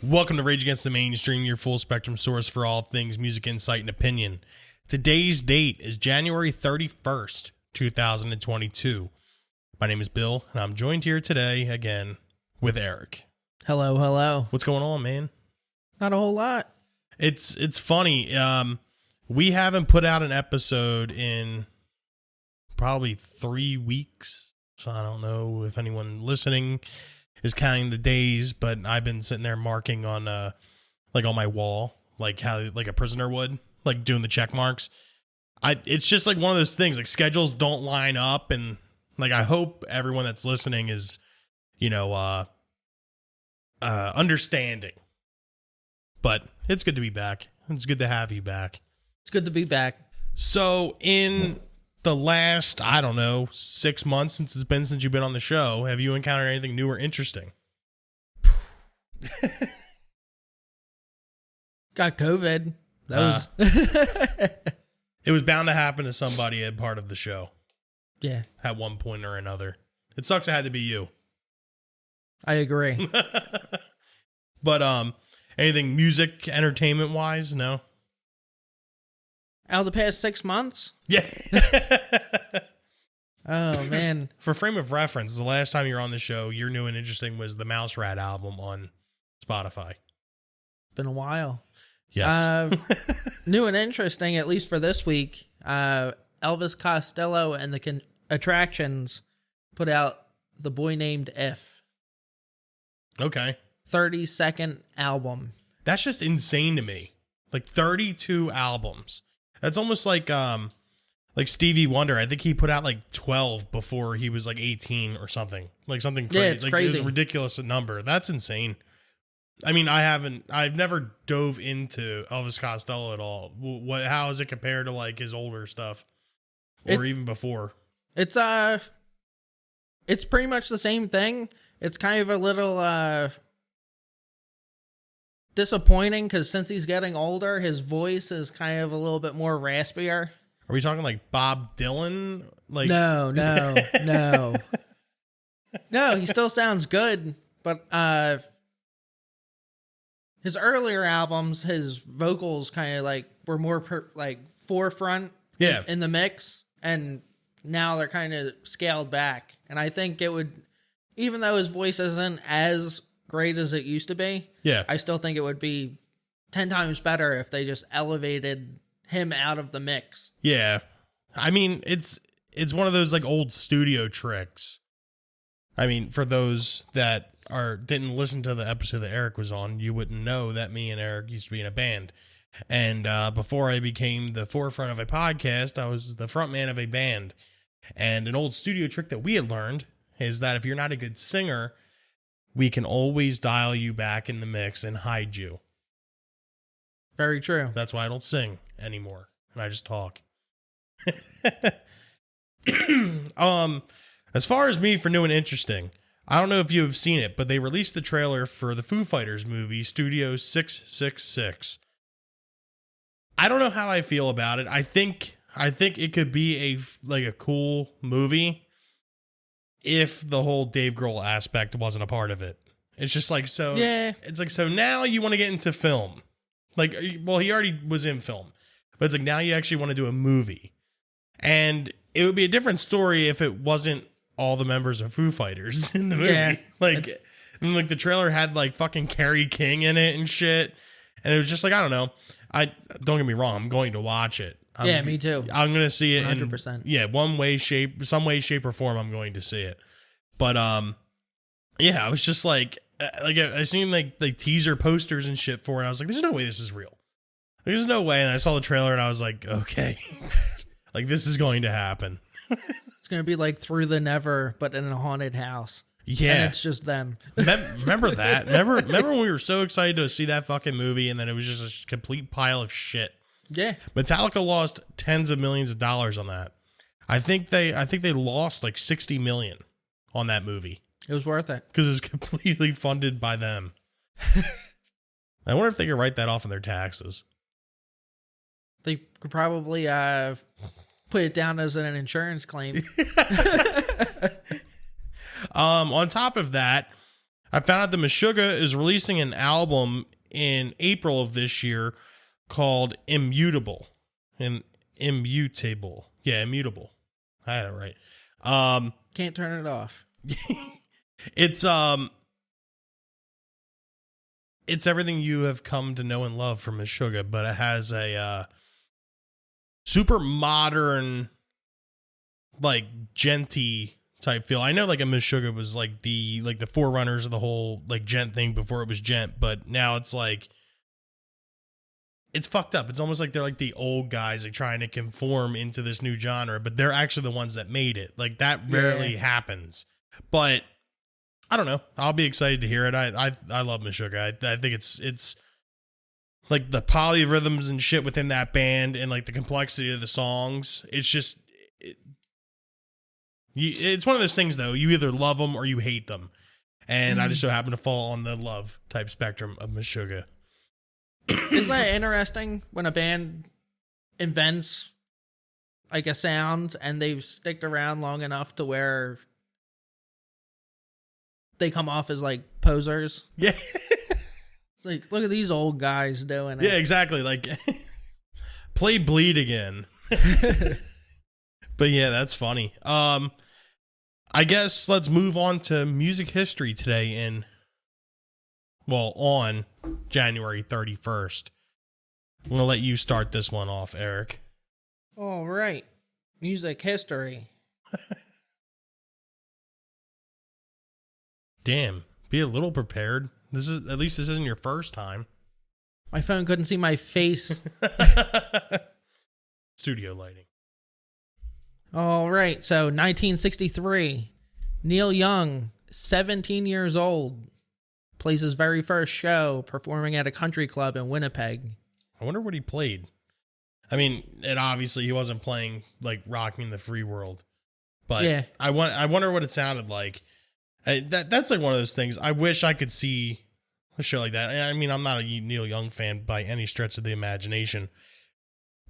Welcome to Rage Against the Mainstream, your full spectrum source for all things music, insight, and opinion. Today's date is January 31st, 2022. My name is Bill, and I'm joined here today again with Eric. Hello, hello. What's going on, man? Not a whole lot. It's funny. We haven't put out an episode in probably 3 weeks, so I don't know if anyone listening is counting the days, but I've been sitting there marking on like on my wall, like how like a prisoner would, like doing the check marks. It's just like one of those things, like schedules don't line up, and like I hope everyone that's listening is, understanding. But it's good to be back. It's good to have you back. It's good to be back. So in the last, 6 months since you've been on the show, have you encountered anything new or interesting? Got COVID. That was it was bound to happen to somebody at part of the show. Yeah. At one point or another. It sucks it had to be you. I agree. But anything music, entertainment wise? No. Out of the past 6 months? Yeah. Oh, man. For frame of reference, the last time you were on the show, your new and interesting was the Mouse Rat album on Spotify. Been a while. Yes. New and interesting, at least for this week, Elvis Costello and the Attractions put out The Boy Named If. Okay. 30-second album. That's just insane to me. Like 32 albums. That's almost like Stevie Wonder. I think he put out like 12 before he was like 18 or something. Like something crazy. Yeah, it's like crazy. It was a ridiculous number. That's insane. I mean, I've never dove into Elvis Costello at all. How is it compared to like his older stuff or even before? It's pretty much the same thing. It's kind of a little disappointing because since he's getting older, his voice is kind of a little bit more raspier. Are we talking like Bob Dylan? Like No. No, he still sounds good, but his earlier albums, his vocals kind of like were more forefront in the mix, and now they're kind of scaled back. And I think it would, even though his voice isn't as great as it used to be, I still think it would be 10 times better if they just elevated him out of the mix. Yeah. I mean, it's one of those like old studio tricks. I mean, for those that didn't listen to the episode that Eric was on, you wouldn't know that me and Eric used to be in a band. And before I became the forefront of a podcast, I was the front man of a band. And an old studio trick that we had learned is that if you're not a good singer, we can always dial you back in the mix and hide you. Very true. That's why I don't sing anymore, and I just talk. As far as me for new and interesting, I don't know if you have seen it, but they released the trailer for the Foo Fighters movie, Studio 666. I don't know how I feel about it. I think it could be a cool movie if the whole Dave Grohl aspect wasn't a part of it. It's just like, so it's like, so now you want to get into film. Like, well, he already was in film, but it's like, now you actually want to do a movie. And it would be a different story if it wasn't all the members of Foo Fighters in the movie. Yeah. Like the trailer had like fucking Carrie King in it and shit. And it was just like, I don't know. Don't get me wrong, I'm going to watch it. Me too. I'm going to see it 100%. in some way, shape, or form. I'm going to see it. But I was just like I seen like teaser posters and shit for it. I was like, there's no way this is real. There's no way. And I saw the trailer and I was like, okay. Like, this is going to happen. It's going to be like Through the Never, but in a haunted house. Yeah. And it's just them. Remember that? Remember when we were so excited to see that fucking movie and then it was just a complete pile of shit? Yeah. Metallica lost tens of millions of dollars on that. I think they lost like 60 million on that movie. It was worth it. Because it was completely funded by them. I wonder if they could write that off in their taxes. They could probably put it down as an insurance claim. On top of that, I found out that Meshuggah is releasing an album in April of this year called Immutable. Immutable. Yeah, Immutable. I had it right. Can't turn it off. It's everything you have come to know and love from Meshuggah, but it has a super modern, like, genty type feel. I know like a Meshuggah was like the forerunners of the whole like gent thing before it was gent, but now it's like it's fucked up. It's almost like they're like the old guys like trying to conform into this new genre, but they're actually the ones that made it. Like that rarely happens. But I don't know. I'll be excited to hear it. I love Meshuggah. I think it's like the polyrhythms and shit within that band and like the complexity of the songs. It's just it's one of those things, though. You either love them or you hate them. And I just so happen to fall on the love type spectrum of Meshuggah. Isn't that interesting when a band invents like a sound and they've sticked around long enough to where they come off as like posers? Yeah. It's like, look at these old guys doing it. Yeah, exactly. Like, play Bleed again. But yeah, that's funny. I guess let's move on to music history today on January 31st. I'm going to let you start this one off, Eric. All right. Music history. Damn, be a little prepared. This isn't your first time. My phone couldn't see my face. Studio lighting. All right, so 1963, Neil Young, 17 years old, plays his very first show performing at a country club in Winnipeg. I wonder what he played. I mean, and obviously he wasn't playing like Rocking the Free World, but yeah. I wonder what it sounded like. That's like one of those things. I wish I could see a show like that. I mean, I'm not a Neil Young fan by any stretch of the imagination.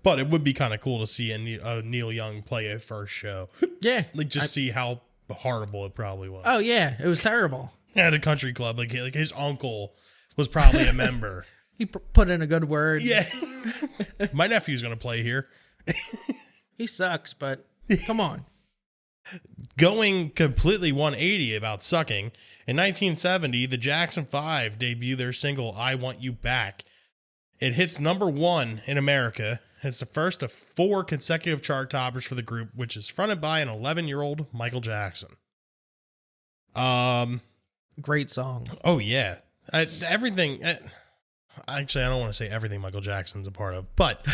But it would be kind of cool to see a Neil Young play a first show. Yeah. Like, see how horrible it probably was. Oh, yeah. It was terrible. At a country club. Like his uncle was probably a member. He put in a good word. Yeah. My nephew's going to play here. He sucks, but come on. Going completely 180 about sucking, in 1970, the Jackson 5 debuted their single, I Want You Back. It hits number 1 in America. It's the first of 4 consecutive chart toppers for the group, which is fronted by an 11-year-old Michael Jackson. Great song. Oh, yeah. Everything... actually, I don't want to say everything Michael Jackson's a part of, but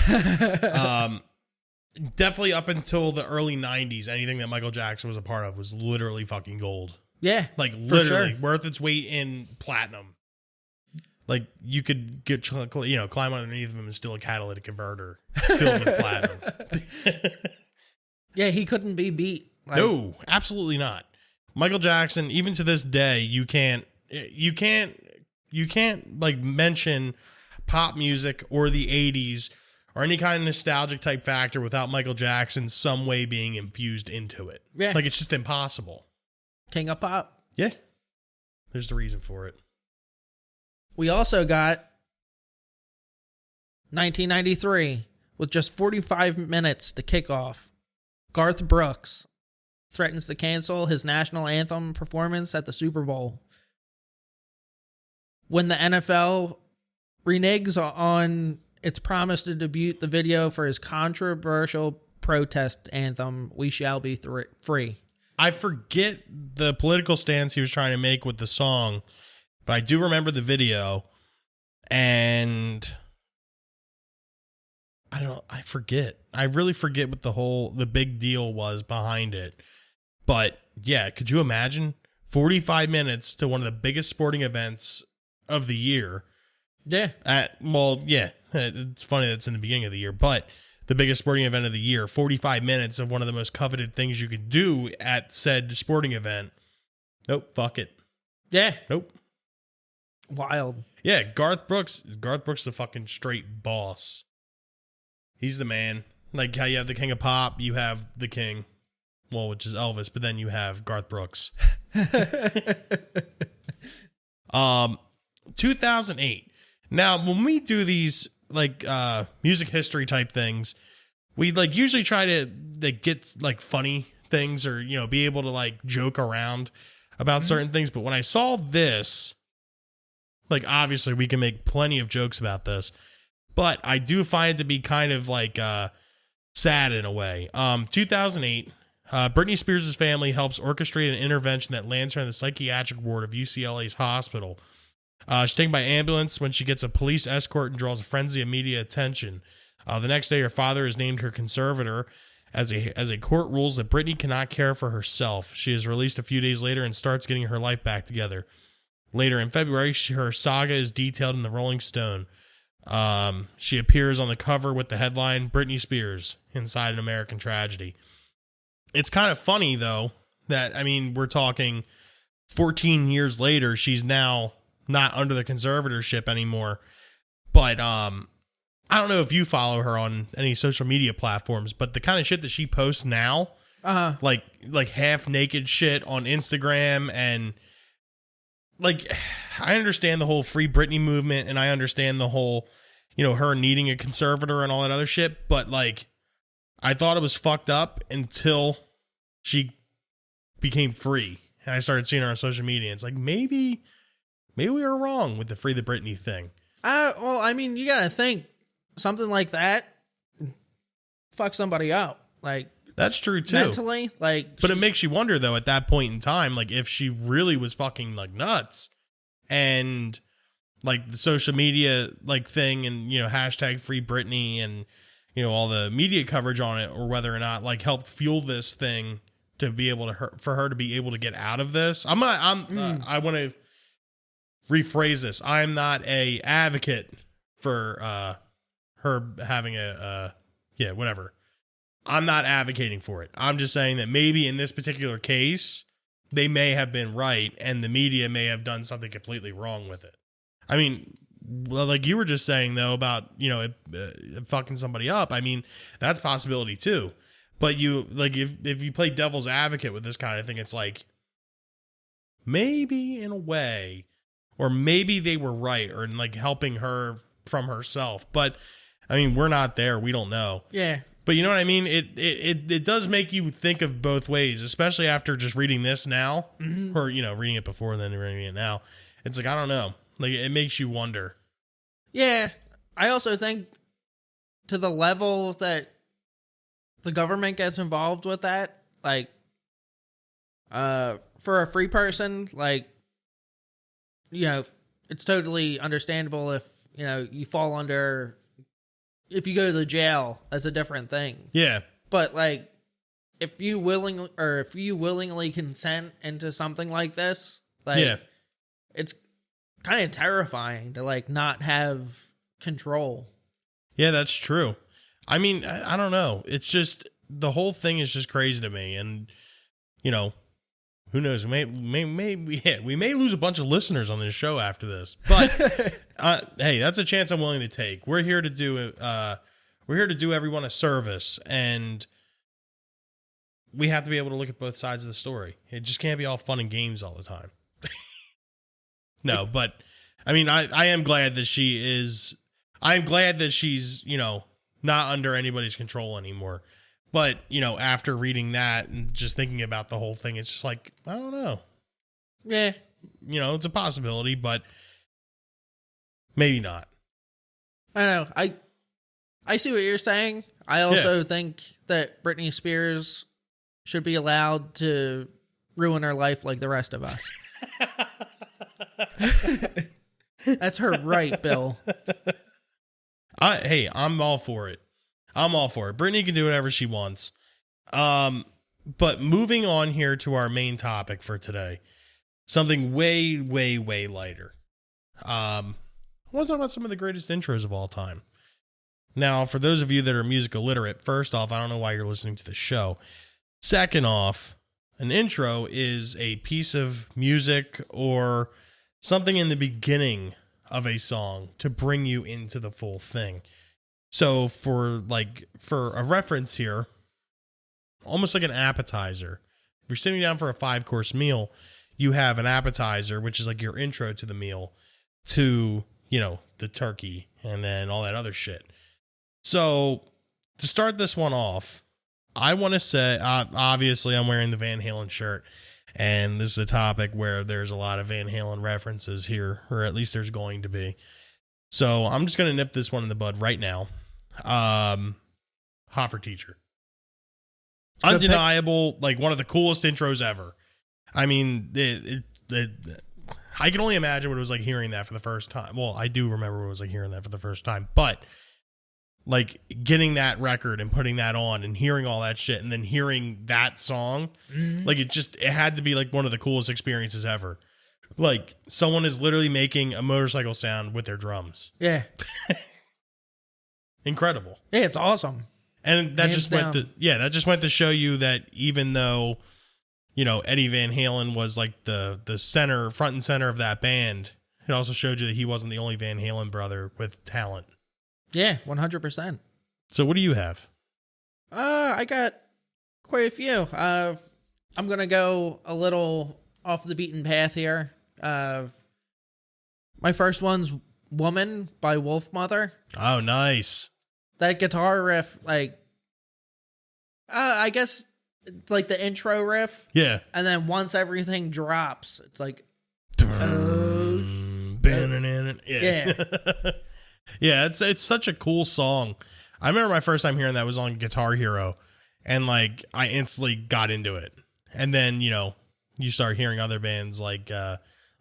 definitely up until the early 90s, anything that Michael Jackson was a part of was literally fucking gold. Yeah, like literally worth its weight in platinum. Like you could get, climb underneath them and steal a catalytic converter filled with platinum. Yeah, he couldn't be beat. No, absolutely not. Michael Jackson, even to this day, you can't like mention pop music or the 80s or any kind of nostalgic type factor without Michael Jackson some way being infused into it. Yeah. Like it's just impossible. King of pop. Yeah. There's the reason for it. We also got 1993 with just 45 minutes to kick off. Garth Brooks threatens to cancel his national anthem performance at the Super Bowl. When the NFL reneges on its promise to debut the video for his controversial protest anthem, We Shall Be Free. I forget the political stance he was trying to make with the song, but I do remember the video, and I forget. I really forget what the big deal was behind it. But yeah, could you imagine 45 minutes to one of the biggest sporting events of the year? Yeah. It's funny that's in the beginning of the year, but the biggest sporting event of the year, 45 minutes of one of the most coveted things you could do at said sporting event. Nope, fuck it. Yeah. Nope. Wild. Yeah, Garth Brooks, the fucking straight boss. He's the man. Like how you have the king of pop, you have the king, well, which is Elvis, but then you have Garth Brooks. 2008. Now, when we do these like music history type things, we like usually try to like get like funny things or, you know, be able to like joke around about certain things. But when I saw this, like obviously we can make plenty of jokes about this, but I do find it to be kind of like sad in a way. 2008, Britney Spears' family helps orchestrate an intervention that lands her in the psychiatric ward of UCLA's hospital. She's taken by ambulance when she gets a police escort and draws a frenzy of media attention. The next day, her father is named her conservator as a court rules that Britney cannot care for herself. She is released a few days later and starts getting her life back together. Later in February, her saga is detailed in the Rolling Stone. She appears on the cover with the headline, Britney Spears, Inside an American Tragedy. It's kind of funny, though, that, I mean, we're talking 14 years later, she's now not under the conservatorship anymore. But I don't know if you follow her on any social media platforms, but the kind of shit that she posts now, like half naked shit on Instagram, and like I understand the whole Free Britney movement, and I understand the whole, you know, her needing a conservator and all that other shit, but like I thought it was fucked up until she became free and I started seeing her on social media. It's like maybe we were wrong with the Free the Britney thing. Well, I mean, you gotta think something like that fuck somebody up. Like, that's true too. Mentally, like, but it makes you wonder though at that point in time, like if she really was fucking like nuts, and like the social media like thing, and you know hashtag Free Britney, and you know all the media coverage on it, or whether or not like helped fuel this thing to be able to for her to be able to get out of this. I want to rephrase this. I'm not a advocate for her having whatever. I'm not advocating for it. I'm just saying that maybe in this particular case, they may have been right and the media may have done something completely wrong with it. I mean, well, like you were just saying though about, you know, fucking somebody up. I mean, that's a possibility too. But you like if you play devil's advocate with this kind of thing, it's like maybe in a way, or maybe they were right, or in like helping her from herself. But I mean, we're not there. We don't know. Yeah. But you know what I mean? It does make you think of both ways, especially after just reading this now, or, you know, reading it before and then reading it now. It's like, I don't know. Like, it makes you wonder. Yeah. I also think to the level that the government gets involved with that, like, for a free person, like, you know, it's totally understandable if, you know, you fall under, if you go to the jail, that's a different thing. Yeah. But like, if you willingly consent into something like this, like, yeah, it's kind of terrifying to like not have control. Yeah, that's true. I mean, I don't know. It's just, the whole thing is just crazy to me. And, you know, who knows? We may lose a bunch of listeners on this show after this, but hey, that's a chance I'm willing to take. We're here to do everyone a service, and we have to be able to look at both sides of the story. It just can't be all fun and games all the time. No, but I mean, I am glad that she's, you know, not under anybody's control anymore. But, you know, after reading that and just thinking about the whole thing, it's just like, I don't know. Yeah. You know, it's a possibility, but maybe not. I know. I see what you're saying. I also think that Britney Spears should be allowed to ruin her life like the rest of us. That's her right, Bill. Hey, I'm all for it. I'm all for it. Britney can do whatever she wants. But moving on here to our main topic for today, something way, way, way lighter. I want to talk about some of the greatest intros of all time. Now, for those of you that are music illiterate, first off, I don't know why you're listening to the show. Second off, an intro is a piece of music or something in the beginning of a song to bring you into the full thing. So for a reference here, almost like an appetizer. If you're sitting down for a 5-course meal, you have an appetizer, which is like your intro to the meal, to, the turkey and then all that other shit. So to start this one off, I want to say, obviously I'm wearing the Van Halen shirt, and this is a topic where there's a lot of Van Halen references here, or at least there's going to be. So I'm just going to nip this one in the bud right now. Hot for Teacher. Undeniable, like one of the coolest intros ever. I mean, I can only imagine what it was like hearing that for the first time. Well, I do remember what it was like hearing that for the first time, but like getting that record and putting that on and hearing all that shit and then hearing that song, like it had to be like one of the coolest experiences ever. Like someone is literally making a motorcycle sound with their drums. Yeah. Incredible. Yeah, it's awesome. And that just went to show you that even though, Eddie Van Halen was like the center, front and center of that band, it also showed you that he wasn't the only Van Halen brother with talent. Yeah, 100%. So what do you have? I got quite a few. I'm going to go a little off the beaten path here. My first one's Woman by Wolfmother. Oh, nice. That guitar riff, I guess it's like the intro riff. Yeah. And then once everything drops, it's like, yeah. Yeah, it's such a cool song. I remember my first time hearing that was on Guitar Hero, and like I instantly got into it. And then, you start hearing other bands like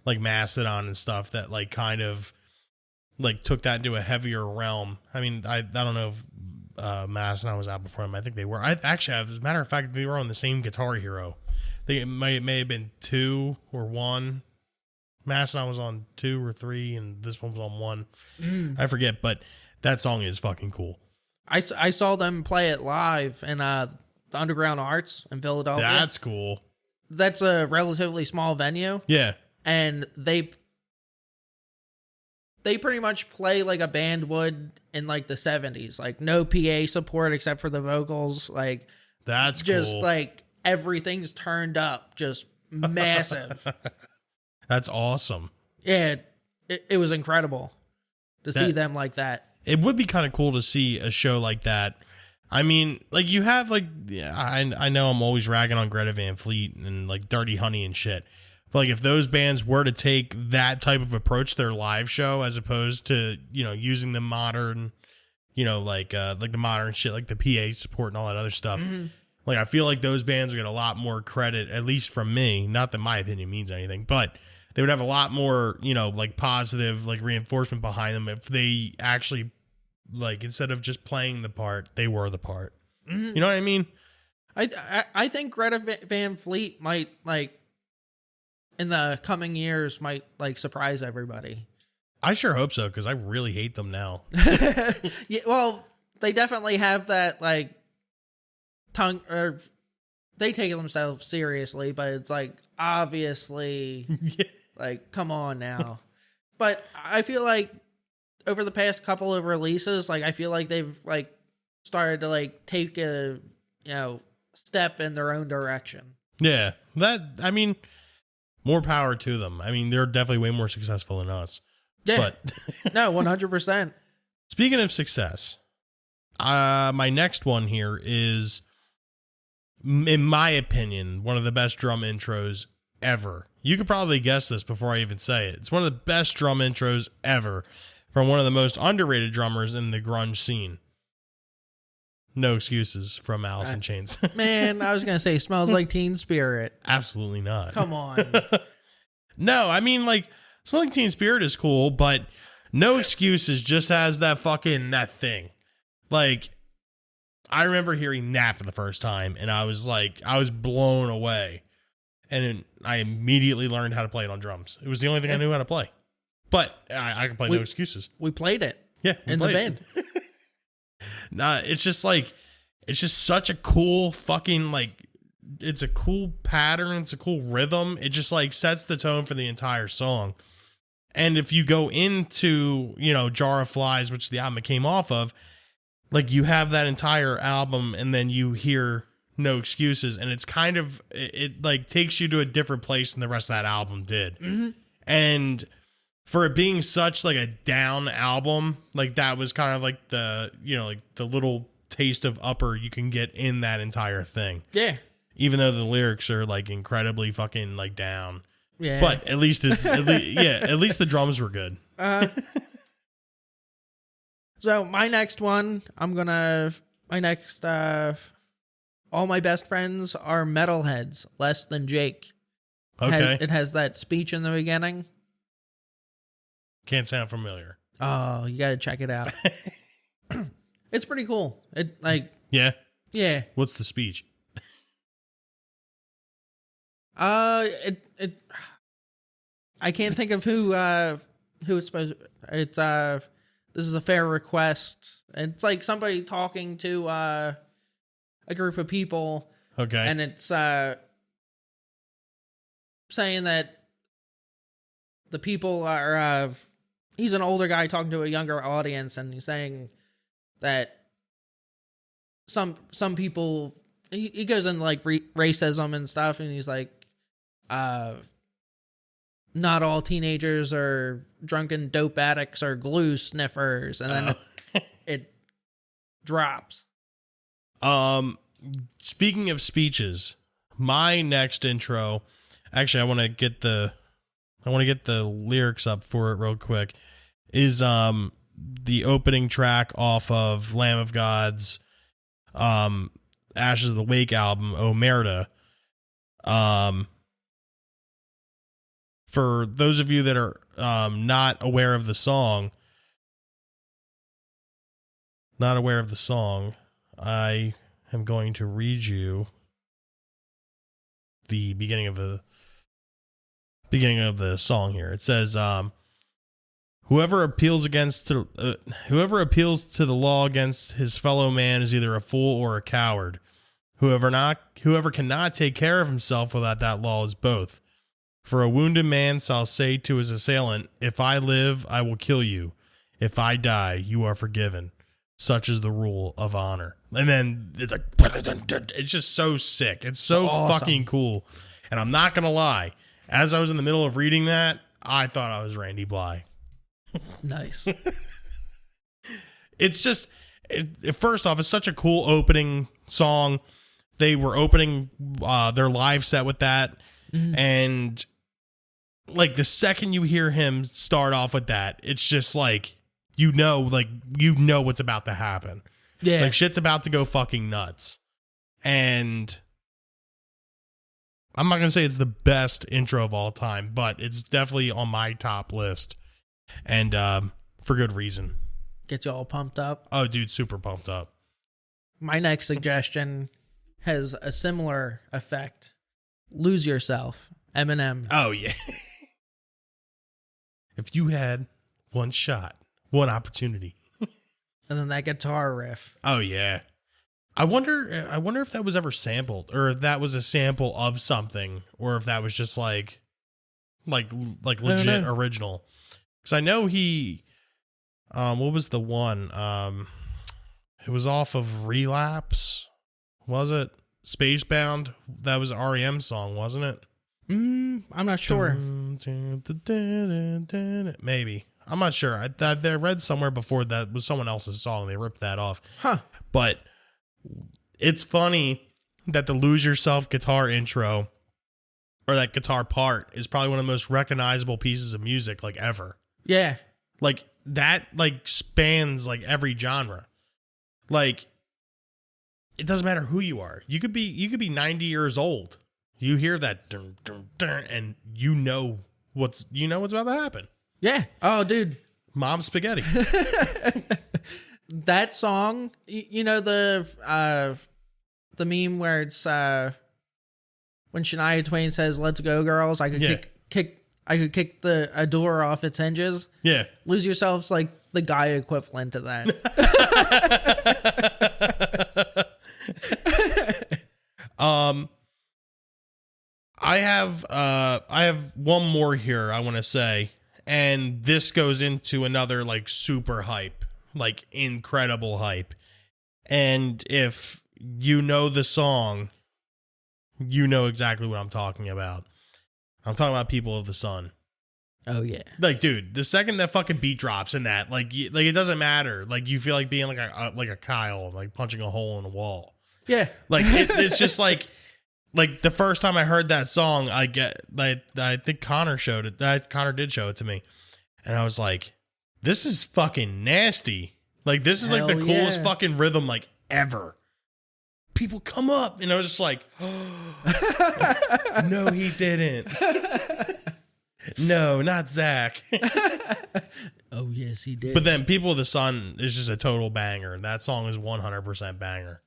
Mastodon and stuff that like kind of like took that into a heavier realm. I mean, I don't know if Mastodon was out before him. I think they were. As a matter of fact, they were on the same Guitar Hero. They may have been 2 or 1. Mastodon was on 2 or 3, and this one was on 1. I forget, but that song is fucking cool. I saw them play it live in the Underground Arts in Philadelphia. That's cool. That's a relatively small venue. Yeah. And they pretty much play like a band would in like the 70s. Like no PA support except for the vocals. Like that's just cool. Like everything's turned up, just massive. That's awesome. Yeah, it was incredible to see them like that. It would be kind of cool to see a show like that. I mean, like you have like, I know I'm always ragging on Greta Van Fleet and like Dirty Honey and shit. But like if those bands were to take that type of approach to their live show as opposed to, using the modern, like the modern shit, like the PA support and all that other stuff. Mm-hmm. Like I feel like those bands would get a lot more credit, at least from me. Not that my opinion means anything, but they would have a lot more, like positive, like reinforcement behind them if they actually, like, instead of just playing the part, they were the part. Mm-hmm. You know what I mean? I think Greta Van Fleet might, like, in the coming years, might, like, surprise everybody. I sure hope so, because I really hate them now. Yeah, well, they definitely have that, like, tongue, or they take themselves seriously, but it's, like, obviously, like, come on now. But I feel like over the past couple of releases, like, I feel like they've, like, started to, like, take a, step in their own direction. Yeah, I mean, more power to them. I mean, they're definitely way more successful than us. Yeah. But no, 100%. Speaking of success, my next one here is, in my opinion, one of the best drum intros ever. You could probably guess this before I even say it. It's one of the best drum intros ever from one of the most underrated drummers in the grunge scene. No Excuses from Alice in Chains. Man, I was going to say Smells Like Teen Spirit. Absolutely not. Come on. No, I mean, like, Smells Like Teen Spirit is cool, but No Excuses just has that thing. Like, I remember hearing that for the first time, and I was blown away. And then I immediately learned how to play it on drums. It was the only thing I knew how to play. But I can play No Excuses. We played it. Yeah, in the band. Nah, it's just such a cool fucking, like, it's a cool pattern. It's a cool rhythm. It just, like, sets the tone for the entire song. And if you go into, Jar of Flies, which the album it came off of, like, you have that entire album, and then you hear No Excuses, and it's kind of, it like takes you to a different place than the rest of that album did. Mm-hmm. And for it being such like a down album, like that was kind of like the, like the little taste of upper you can get in that entire thing. Yeah. Even though the lyrics are like incredibly fucking like down. Yeah. But at least at least the drums were good. So my next one, all my best friends are Metalheads, Less Than Jake. Okay. It has that speech in the beginning. Can't sound familiar. Oh, you gotta check it out. It's pretty cool. Yeah. Yeah. What's the speech? I can't think of who it's supposed. It's this is a fair request. It's like somebody talking to a group of people. Okay. And it's saying that the people are he's an older guy talking to a younger audience, and he's saying that some people, he goes into like racism and stuff, and he's like, not all teenagers are drunken dope addicts or glue sniffers, and then it drops. Speaking of speeches, my next intro, actually I want to get the lyrics up for it real quick, is the opening track off of Lamb of God's Ashes of the Wake album, Omerta. For those of you that are not aware of the song, I am going to read you the beginning of the song here. It says, whoever appeals to the law against his fellow man is either a fool or a coward. Whoever cannot take care of himself without that law is both. For a wounded man shall say to his assailant, if I live, I will kill you. If I die, you are forgiven. Such is the rule of honor. And then it's like, it's just so sick. It's so awesome. Fucking cool. And I'm not going to lie. As I was in the middle of reading that, I thought I was Randy Blythe. Nice. It's just, first off, it's such a cool opening song. They were opening their live set with that. Mm-hmm. And like the second you hear him start off with that, it's just like, you know what's about to happen. Yeah. Like shit's about to go fucking nuts. And I'm not going to say it's the best intro of all time, but it's definitely on my top list. And for good reason. Gets you all pumped up. Oh, dude, super pumped up. My next suggestion has a similar effect. Lose Yourself, Eminem. Oh, yeah. If you had one shot, one opportunity. And then that guitar riff. Oh, yeah. I wonder if that was ever sampled, or if that was a sample of something, or if that was just like legit original. Because I know he, what was the one? It was off of Relapse, was it? Spacebound? That was an REM song, wasn't it? I'm not sure. Maybe. I'm not sure. I read somewhere before that was someone else's song. They ripped that off. Huh. But it's funny that the Lose Yourself guitar intro, or that guitar part, is probably one of the most recognizable pieces of music like ever. Yeah. Like that like spans like every genre. Like it doesn't matter who you are. You could be 90 years old. You hear that dun, dun, dun, and you know what's about to happen. Yeah. Oh, dude. Mom spaghetti. that song, you know the meme where it's when Shania Twain says "Let's go, girls," I could kick a door off its hinges. Yeah. Lose Yourself's like the guy equivalent to that. I have one more here I want to say, and this goes into another like super hype, like incredible hype. And if you know the song, you know exactly what I'm talking about. I'm talking about People of the Sun. Oh yeah. Like, dude, the second that fucking beat drops in that, like it doesn't matter. Like, you feel like being like a Kyle, like punching a hole in a wall. Yeah. Like it's just like the first time I heard that song, I think Connor showed it. Connor did show it to me, and I was like, "This is fucking nasty." Like, this is like the coolest fucking rhythm like ever. People come up, and I was just like, oh, "No, he didn't. No, not Zach." Oh yes, he did. But then People of the Sun is just a total banger. That song is 100% banger.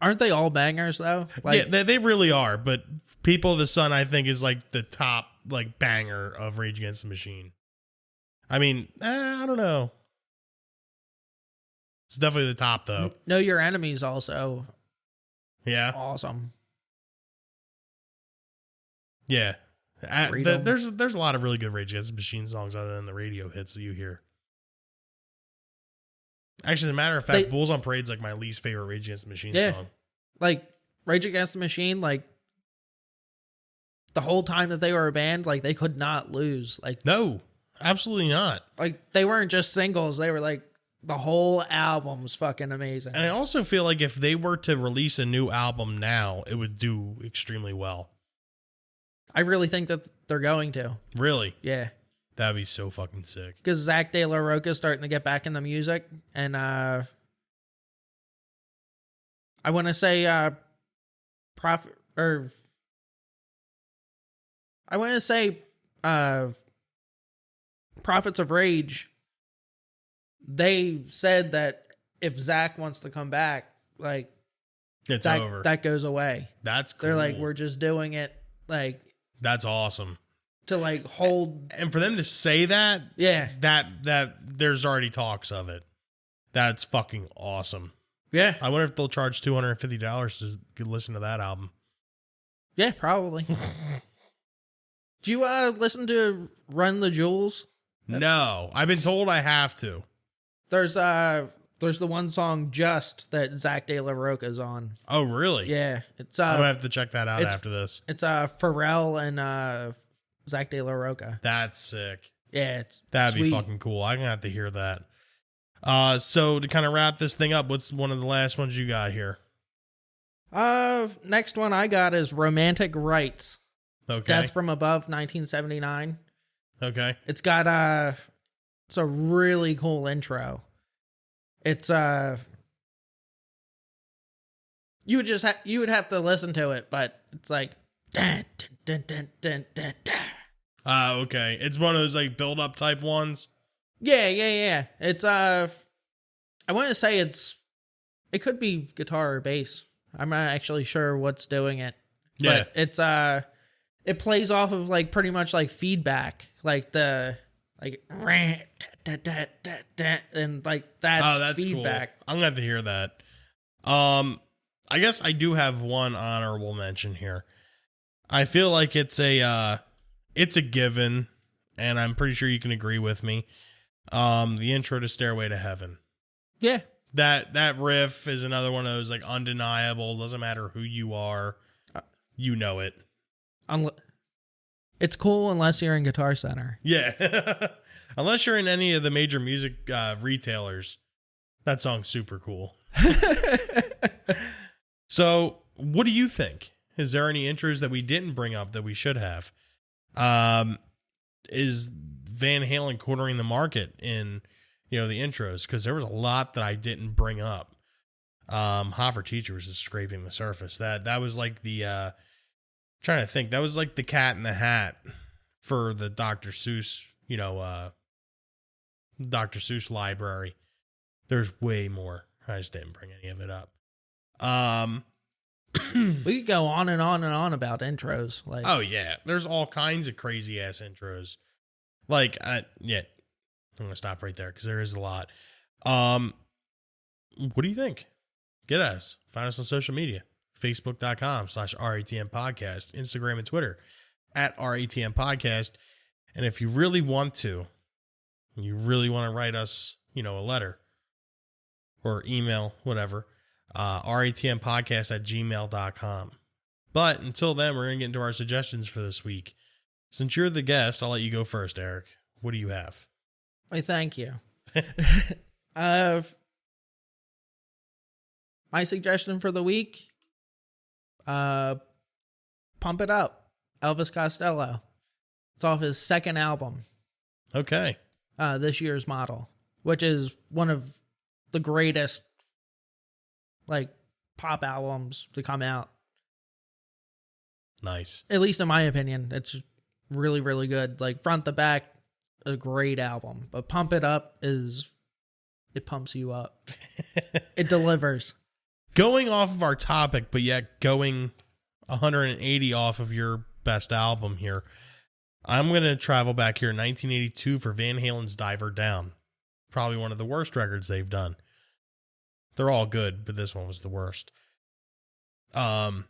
Aren't they all bangers though? Like, yeah, they really are. But People of the Sun, I think, is like the top like banger of Rage Against the Machine. I mean, I don't know. It's definitely the top though. Know Your Enemy's also awesome. Yeah. Freedom. There's a lot of really good Rage Against the Machine songs other than the radio hits that you hear. Actually, as a matter of fact, Bulls on Parade's like my least favorite Rage Against the Machine song. Like Rage Against the Machine, like the whole time that they were a band, like they could not lose. Like, no, absolutely not. Like, they weren't just singles; they were like the whole album's fucking amazing. And I also feel like if they were to release a new album now, it would do extremely well. I really think that they're going to. Really? Yeah. That'd be so fucking sick. Because Zach De La Rocha's starting to get back into music, and I want to say Prophets of Rage. They said that if Zach wants to come back, like it's over. That goes away. That's cool. They're like, we're just doing it like. That's awesome. To like hold, and for them to say that, that there's already talks of it. That's fucking awesome. Yeah, I wonder if they'll charge $250 to listen to that album. Yeah, probably. Do you listen to Run the Jewels? No, I've been told I have to. There's the one song Just that Zach De La Rocha's on. Oh, really? Yeah, it's I'm gonna have to check that out after this. It's Pharrell and Zach De La Rocha. That's sick. Yeah, that'd be fucking cool. I'm gonna have to hear that. So to kind of wrap this thing up, what's one of the last ones you got here? Next one I got is Romantic Rights. Okay. Death from Above, 1979. Okay. It's got it's a really cool intro. It's you would have to listen to it, but it's like dun, dun, dun, dun, dun, dun. Okay. It's one of those like build up type ones. Yeah. It's I want to say it could be guitar or bass. I'm not actually sure what's doing it. Yeah. But it's it plays off of like pretty much like feedback, like the like and like that's feedback. Cool. I'm gonna have to hear that. I guess I do have one honorable mention here. I feel like it's a given, and I'm pretty sure you can agree with me. The intro to Stairway to Heaven. Yeah. That riff is another one of those like undeniable. Doesn't matter who you are, you know it. It's cool unless you're in Guitar Center. Yeah. Unless you're in any of the major music retailers. That song's super cool. So, what do you think? Is there any intros that we didn't bring up that we should have? Is Van Halen cornering the market in, the intros? Because there was a lot that I didn't bring up. Hot for Teachers is scraping the surface. That was like the trying to think. That was like the Cat in the Hat for the Dr. Seuss, Dr. Seuss library. There's way more. I just didn't bring any of it up. We could go on and on and on about intros. Like, oh yeah, there's all kinds of crazy ass intros. Like, I'm gonna stop right there because there is a lot. What do you think? Get at us. Find us on social media. Facebook.com/RATM Podcast, Instagram and Twitter @RATM Podcast. And if you really want to, write us, a letter or email, whatever, ratmpodcast@gmail.com. But until then, we're going to get into our suggestions for this week. Since you're the guest, I'll let you go first, Eric. What do you have? I thank you. My suggestion for the week, Pump It Up, Elvis Costello. It's off his second album. Okay. This year's model, which is one of the greatest, pop albums to come out. Nice. At least in my opinion. It's really, really good. Front to back, a great album. But Pump It Up it pumps you up. It delivers. Going off of our topic, but yet going 180 off of your best album here, I'm going to travel back here in 1982 for Van Halen's Diver Down. Probably one of the worst records they've done. They're all good, but this one was the worst. The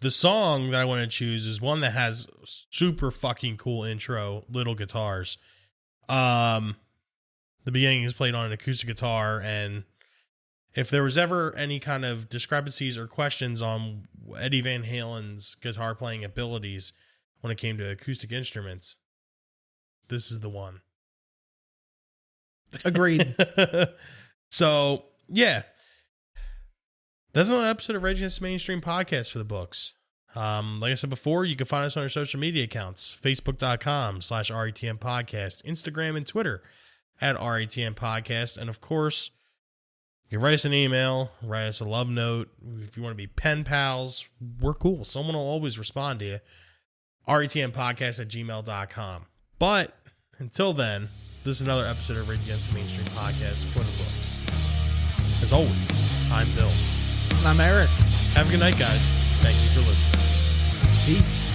song that I want to choose is one that has super fucking cool intro, little guitars. The beginning is played on an acoustic guitar, and if there was ever any kind of discrepancies or questions on Eddie Van Halen's guitar playing abilities when it came to acoustic instruments, this is the one. Agreed. So, yeah. That's another episode of Rage Against the Mainstream Podcast for the books. Like I said before, you can find us on our social media accounts, Facebook.com/RATM Podcast, Instagram and Twitter @RATM Podcast. And of course, you can write us an email, write us a love note. If you want to be pen pals, we're cool. Someone will always respond to you. ratmpodcast@gmail.com. But until then, this is another episode of Rage Against the Mainstream Podcast for the books. As always, I'm Bill. And I'm Eric. Have a good night, guys. Thank you for listening. Peace.